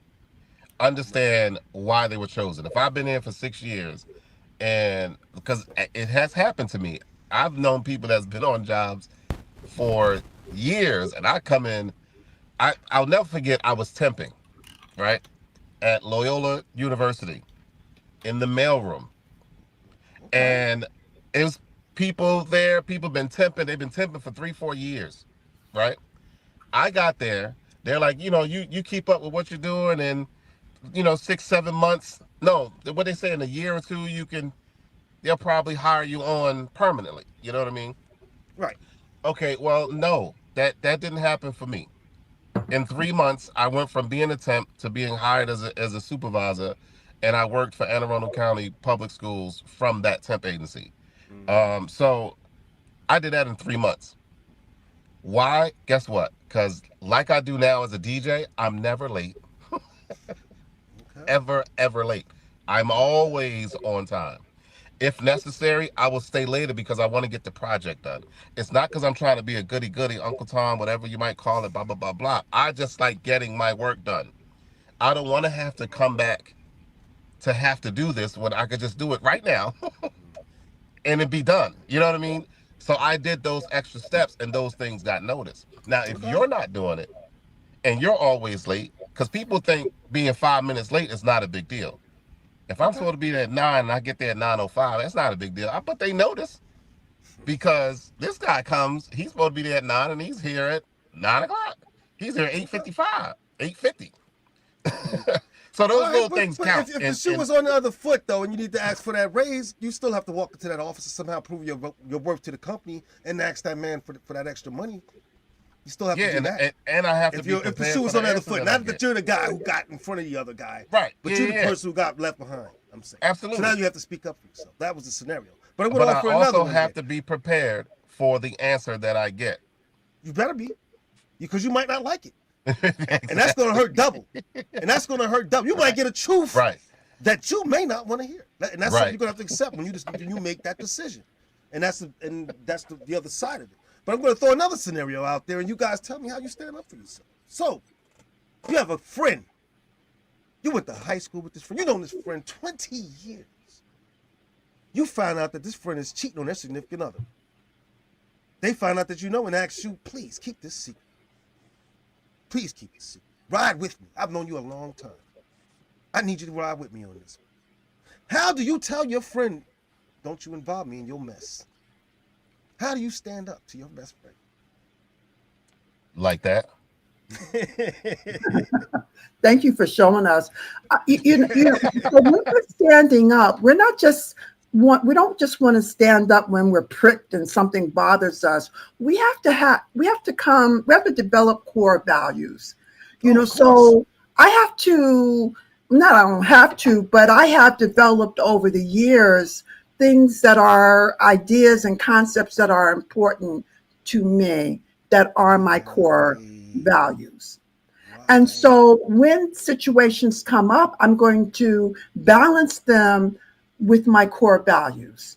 understand why they were chosen. If I've been in for 6 years, and because it has happened to me, I've known people that's been on jobs for years, and I come in. I'll never forget. I was temping, right, at Loyola University, in the mailroom, and it was people there. People been temping. They've been temping for 3-4 years, right? I got there. They're like, you keep up with what you're doing, and 6-7 months. No, what they say, in a year or two, they'll probably hire you on permanently. You know what I mean? Right. Okay. Well, no, that didn't happen for me. In 3 months, I went from being a temp to being hired as a supervisor, and I worked for Anne Arundel County Public Schools from that temp agency. So I did that in 3 months. Why? Guess what? Because like I do now as a DJ, I'm never late. Ever late. I'm always on time. If necessary, I will stay later because I want to get the project done. It's not because I'm trying to be a goody-goody, Uncle Tom, whatever you might call it, blah, blah, blah, blah. I just like getting my work done. I don't want to have to come back to have to do this when I could just do it right now and it'd be done. You know what I mean? So I did those extra steps, and those things got noticed. Now, if you're not doing it and you're always late, because people think being 5 minutes late is not a big deal. If I'm supposed to be there at 9 and I get there at 9:05, that's not a big deal. But they notice, because this guy comes, he's supposed to be there at 9 and he's here at 9 o'clock. He's here at 8:55, 8:50. So those little things count. If the shoe was on the other foot, though, and you need to ask for that raise, you still have to walk into that office and somehow prove your worth to the company and ask that man for that extra money. You still have to do that. And I have to be prepared. If the shoe was on the other foot, not that you're the guy who got in front of the other guy, right? But you're the person who got left behind. I'm saying. Absolutely. So now you have to speak up for yourself. That was the scenario. But I'm But gonna I offer another also one. have here. to be prepared for the answer that I get. You better be, because you might not like it, Exactly. and that's gonna hurt double. And that's gonna hurt double. You might get a truth Right. that you may not want to hear, and that's something Right. you're gonna have to accept when you make that decision. And that's the other side of it. But I'm gonna throw another scenario out there, and you guys tell me how you stand up for yourself. So, you have a friend. You went to high school with this friend. You known this friend 20 years. You find out that this friend is cheating on their significant other. They find out that you know and ask you, please keep this secret. Please keep this secret. Ride with me. I've known you a long time. I need you to ride with me on this. How do you tell your friend, don't you involve me in your mess? How do you stand up to your best friend? Like that. Thank you for showing us. So when we're standing up, we don't just want to stand up when we're pricked and something bothers us. We have to develop core values. So I don't have to, but I have developed over the years things that are ideas and concepts that are important to me, that are my core values. And so when situations come up, I'm going to balance them with my core values.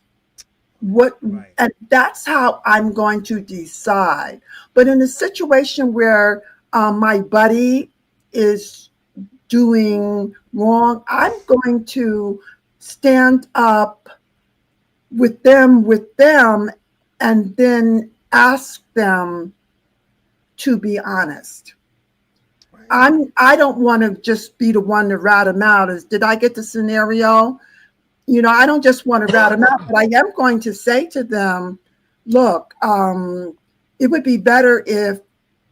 And that's how I'm going to decide. But in a situation where my buddy is doing wrong, I'm going to stand up with them, and then ask them to be honest. I don't want to just be the one to rat them out. Did I get the scenario? I don't just want to rat them out, but I am going to say to them, look, it would be better if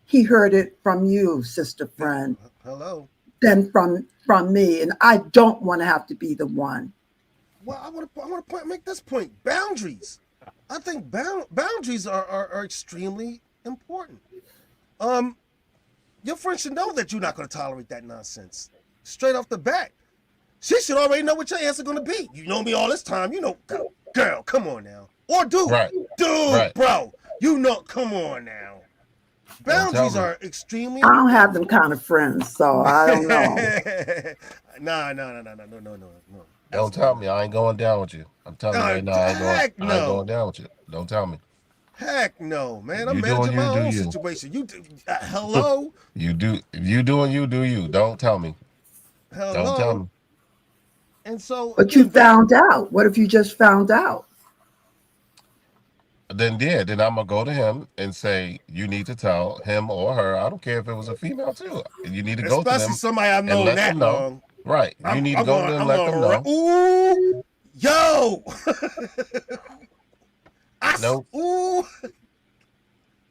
he heard it from you, sister friend. Hello. Than from me. And I don't want to have to be the one. Well, I want to make this point. Boundaries. I think boundaries are extremely important. Your friend should know that you're not going to tolerate that nonsense. Straight off the bat. She should already know what your answer going to be. You know me all this time. Girl, come on now. Or dude. Right. Dude, Right. bro. Come on now. Boundaries are extremely I don't have them kind of friends, so I don't know. No. Don't tell me I ain't going down with you. I'm telling you right now, I ain't going down with you. Don't tell me. Heck no, man. I'm You managing doing my you, do own you. situation. Hello? You doing you, do you. Don't tell me. Hello? Don't tell me. And so, But you found out. What if you just found out? Then I'm gonna go to him and say, you need to tell him or her. I don't care if it was a female too. You need to go to them. Especially somebody I've and known let that them know. long. Right. You need to go to them and let them know. Ooh, yo. Nope. Ooh.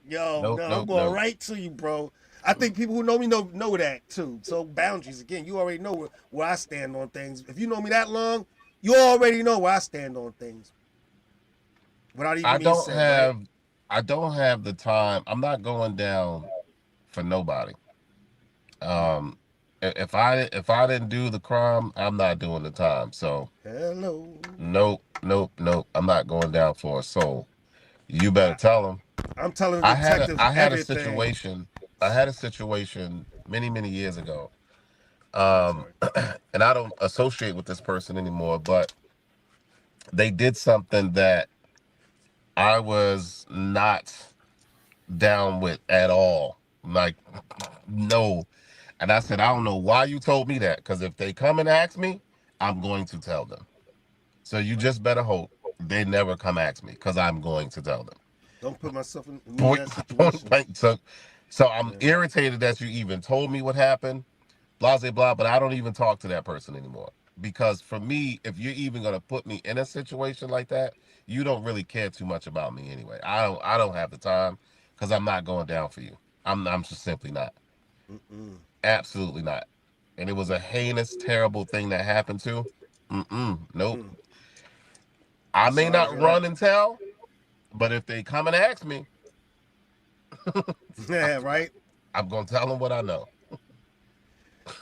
Yo, Nope, no, I'm nope, going nope. right to you, bro. I think people who know me know that too. So boundaries, again, you already know where I stand on things. If you know me that long, you already know where I stand on things. Without even I being don't said, have right? I don't have the time. I'm not going down for nobody. If I didn't do the crime, I'm not doing the time. So Hello. nope. I'm not going down for a soul. You better tell them. I'm telling the detectives I had everything. a situation many years ago. And I don't associate with this person anymore, but they did something that I was not down with at all. Like, no. And I said, I don't know why you told me that, because if they come and ask me, I'm going to tell them. So you just better hope they never come ask me, because I'm going to tell them. Don't put myself in Point that situation. blank. So I'm irritated that you even told me what happened, blah, blah, blah, but I don't even talk to that person anymore. Because for me, if you're even going to put me in a situation like that, you don't really care too much about me anyway. I don't have the time, because I'm not going down for you. I'm just simply not. Absolutely not. And it was a heinous, terrible thing that happened too. Nope. I may not run and tell, but if they come and ask me, Yeah, right. I'm gonna tell them what I know.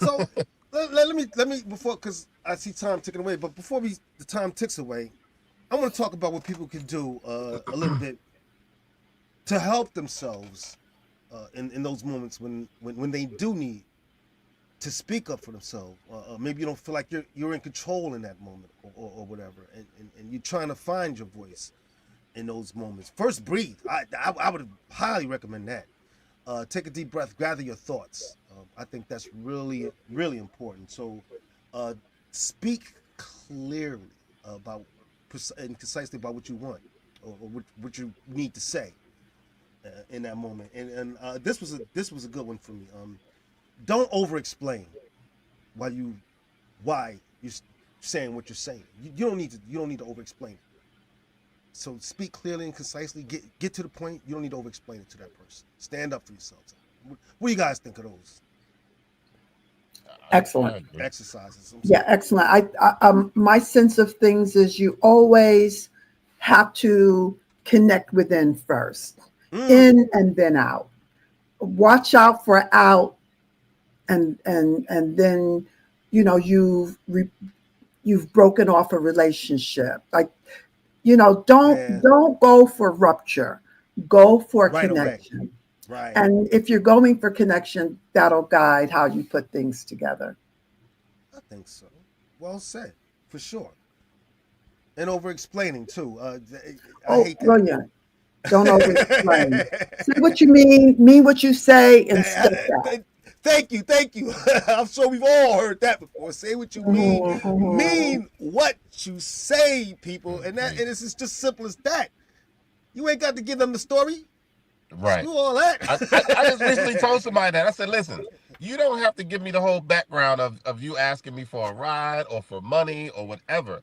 So let me before, because I see time ticking away. But before the time ticks away, I want to talk about what people can do a little bit to help themselves in those moments when they do need to speak up for themselves. Maybe you don't feel like you're in control in that moment or whatever, and you're trying to find your voice in those moments. First, breathe. I would highly recommend that. Take a deep breath, gather your thoughts. I think that's really, really important. So speak clearly about and concisely about what you want or what you need to say in that moment. And this was a good one for me. Don't over-explain why you're saying what you're saying. You don't need to over-explain it. So speak clearly and concisely. Get to the point. You don't need to over-explain it to that person. Stand up for yourselves. What do you guys think of those Excellent. exercises? Yeah, excellent. My sense of things is you always have to connect within first, in and then out. Watch out for out, and then you've broken off a relationship. Like, don't go for rupture. Go for Right away. connection. Right. And if you're going for connection, that'll guide how you put things together. I think so. Well said, for sure. And over-explaining too. I hate that. Brilliant. Don't over-explain. Say what you mean what you say, and step back. Thank you. I'm sure we've all heard that before. Say what you mean. Mean what you say, people. And it's just simple as that. You ain't got to give them the story. Right. Do all that. I just recently told somebody that. I said, listen, you don't have to give me the whole background of you asking me for a ride or for money or whatever.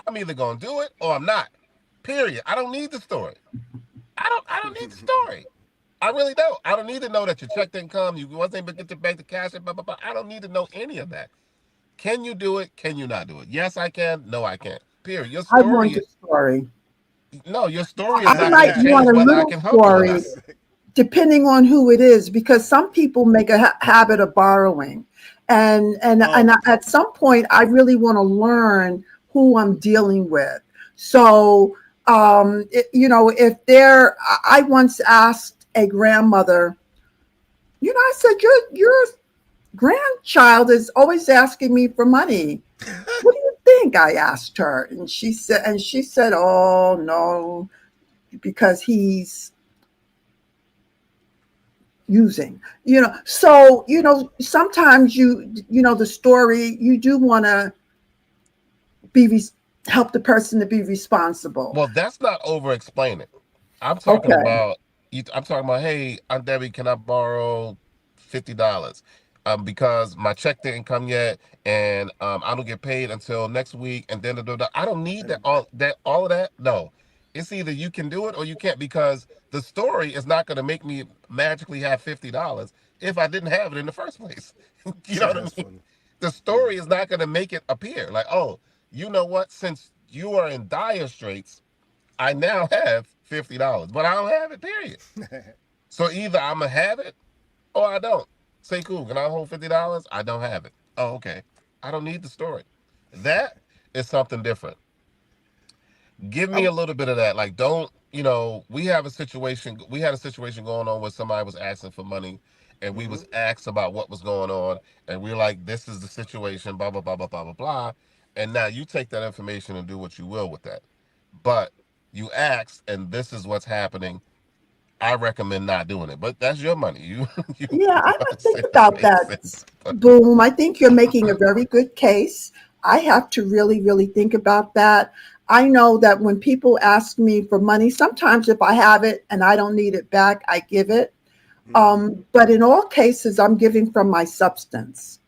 I'm either going to do it or I'm not. Period. I don't need the story. I don't need the story. I really don't. I don't need to know that your check didn't come. You wasn't able to get your bank to cash it. Blah, blah, blah. I don't need to know any of that. Can you do it? Can you not do it? Yes, I can. No, I can't. Period. Your I story want the story. No, your story is I not might going to want change a whether I little can help you or story, not. depending on who it is, because some people make a habit of borrowing, and at some point, I really want to learn who I'm dealing with. So, if I once asked a grandmother, I said, your grandchild is always asking me for money. What do you think? I asked her, and she said, oh no, because he's using, so sometimes the story, you do want to help the person to be responsible. Well, that's not over explaining. I'm talking Okay. about hey, Aunt Debbie, can I borrow $50? Because my check didn't come yet, and I don't get paid until next week, and then I don't need all of that. No, it's either you can do it or you can't, because the story is not going to make me magically have $50 if I didn't have it in the first place. You know what I mean? Funny. The story is not going to make it appear like, oh, you know what? Since you are in dire straits, I now have $50, but I don't have it, period. So either I'm going to have it or I don't. Say, cool, can I hold $50? I don't have it. Oh, okay. I don't need the story. That is something different. Give me a little bit of that. Like, don't, we had a situation going on where somebody was asking for money, and we was asked about what was going on, and we were like, this is the situation, blah, blah, blah, blah, blah, blah, blah. And now you take that information and do what you will with that. But you asked, and this is what's happening. I recommend not doing it, but that's your money. I don't think about that. Boom. I think you're making a very good case. I have to really, really think about that. I know that when people ask me for money, sometimes if I have it and I don't need it back, I give it. But in all cases, I'm giving from my substance.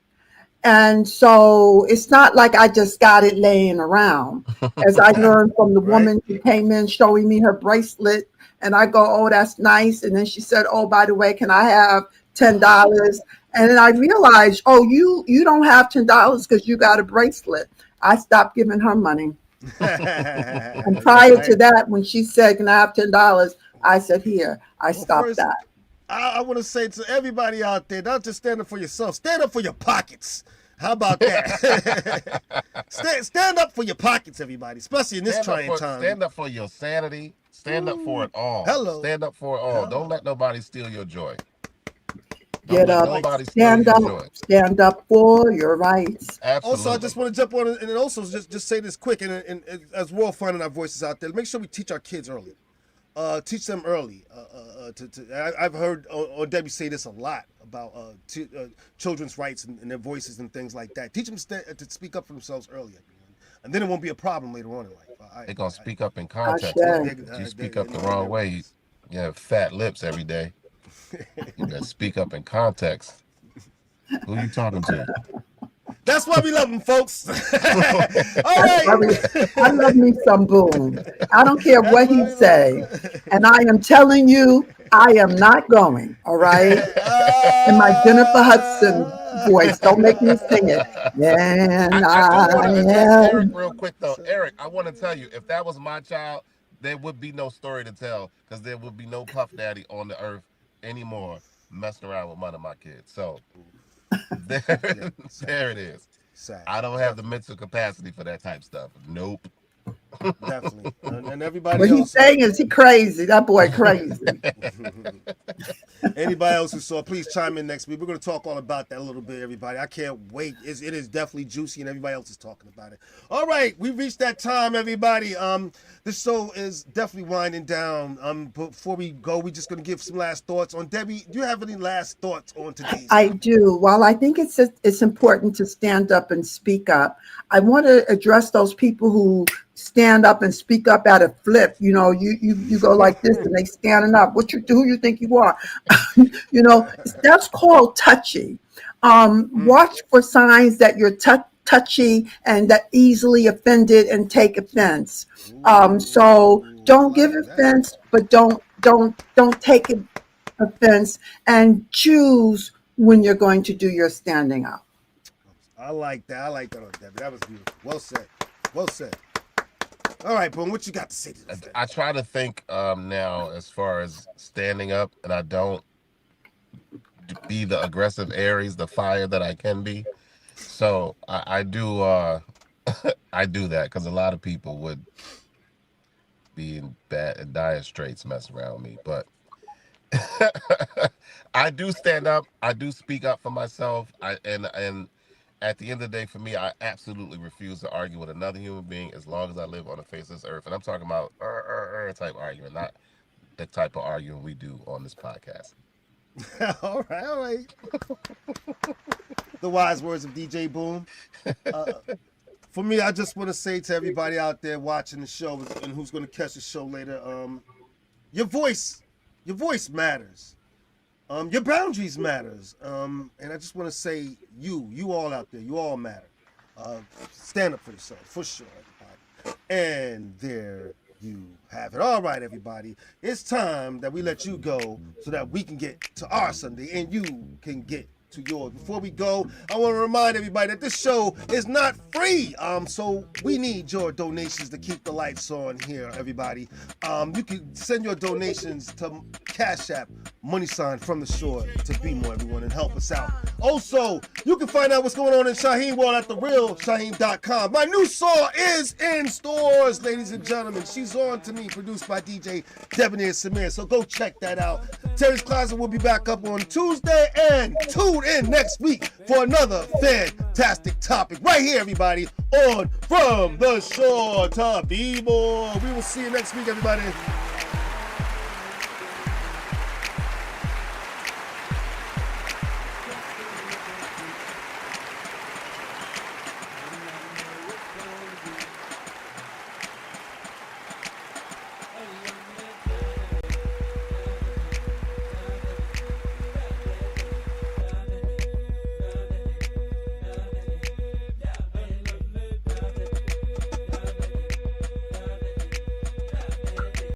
And so it's not like I just got it laying around. As I learned from the woman who came in showing me her bracelet, and I go, oh, that's nice. And then she said, oh, by the way, can I have $10? And then I realized, oh, you don't have $10 because you got a bracelet. I stopped giving her money. And prior to that, when she said, can I have $10? I said, here, I stopped that. I want to say to everybody out there, not just stand up for yourself, stand up for your pockets. How about that? stand up for your pockets, everybody, especially in this trying time. Stand up for your sanity. Stand up for it all. Hello. Stand up for it all. Hello. Don't let nobody steal your joy. Get up, stand up for your rights. Absolutely. Also, I just want to jump on and also just say this quick, and as we're all finding our voices out there, make sure we teach our kids early. Teach them early. I've heard Debbie say this a lot about children's rights and their voices and things like that. Teach them to speak up for themselves earlier, and then it won't be a problem later on in life. They're gonna speak up in context. You speak up the wrong way, you have fat lips every day. You gotta speak up in context. Who you talking to? That's why we love them, folks. All right. I love me some Boom. I don't care what he say. And I am telling you, I am not going, all right? In my Jennifer Hudson voice. Don't make me sing it. And I am. Eric, real quick, though. Eric, I want to tell you, if that was my child, there would be no story to tell because there would be no Puff Daddy on the earth anymore messing around with one of my kids. So there it is. Sad. I don't have the mental capacity for that type of stuff. Nope. Definitely. And everybody what else. He's saying is he crazy. That boy crazy. Anybody else who saw, please chime in next week. We're going to talk all about that a little bit, everybody. I can't wait. It is definitely juicy, and everybody else is talking about it. All right, we've reached that time, everybody. This show is definitely winding down. Before we go, we're just going to give some last thoughts on Debbie. Do you have any last thoughts on today's? I do. While I think it's important to stand up and speak up, I want to address those people who stand up and speak up at a flip. You know, you go like this and they standing up. Who you think you are? You know, that's called touchy. Watch for signs that you're touchy and that easily offended and take offense. So don't give offense, but don't take offense, and choose when you're going to do your standing up. I like that. I like that on Debbie. That was beautiful. Well said. Well said. All right, Boom, what you got to say to this? I try to think now as far as standing up, and I don't be the aggressive Aries, the fire that I can be. So I do I do that because a lot of people would be in dire straits messing around with me. But I do stand up. I do speak up for myself. And at the end of the day, for me, I absolutely refuse to argue with another human being as long as I live on the face of this earth. And I'm talking about type argument, not the type of arguing we do on this podcast. All right. The wise words of DJ Boom. For me, I just want to say to everybody out there watching the show and who's going to catch the show later, your voice matters. Your boundaries matters. And I just want to say, you all out there, you all matter. Stand up for yourself, for sure, everybody. And there you have it. All right, everybody. It's time that we let you go so that we can get to our Sunday and you can get to yours. Before we go, I want to remind everybody that this show is not free. So we need your donations to keep the lights on here, everybody. You can send your donations to Cash App, # from the shore to BMO, everyone, and help us out. Also, you can find out what's going on in Shaheen World at therealshaheen.com. My new song is in stores, ladies and gentlemen. She's On to Me, produced by DJ Debonair Samir. So go check that out. Terry's Closet will be back up on Tuesday, and tune in next week for another fantastic topic right here, everybody, on From the Shore to BMO. We will see you next week, everybody.